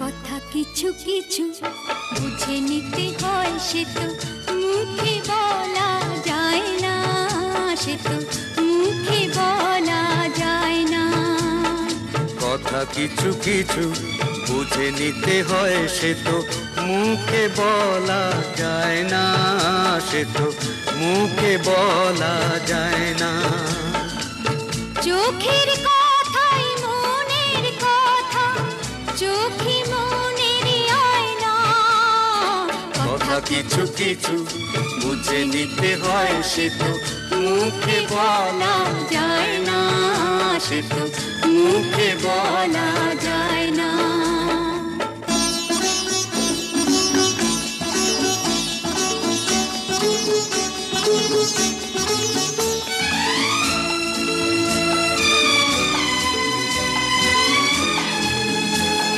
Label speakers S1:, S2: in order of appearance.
S1: কথা কিছু কিছু বুঝে নিতে হয়, সে তো মুখে বলা যায় না, সে তো মুখে বলা যায় না।
S2: কথা কিছু কিছু বুঝে নিতে হয়, সে তো মুখে বলা যায় না, সে তো মুখে বলা যায় না।
S1: চোখের কথাই মনের কথা, চোখে মনের আয়না।
S2: কথা কিছু কিছু বুঝে নিতে হয়, সে তো মুখে বলা যায় না, সে তো মুখে বলা যায় না।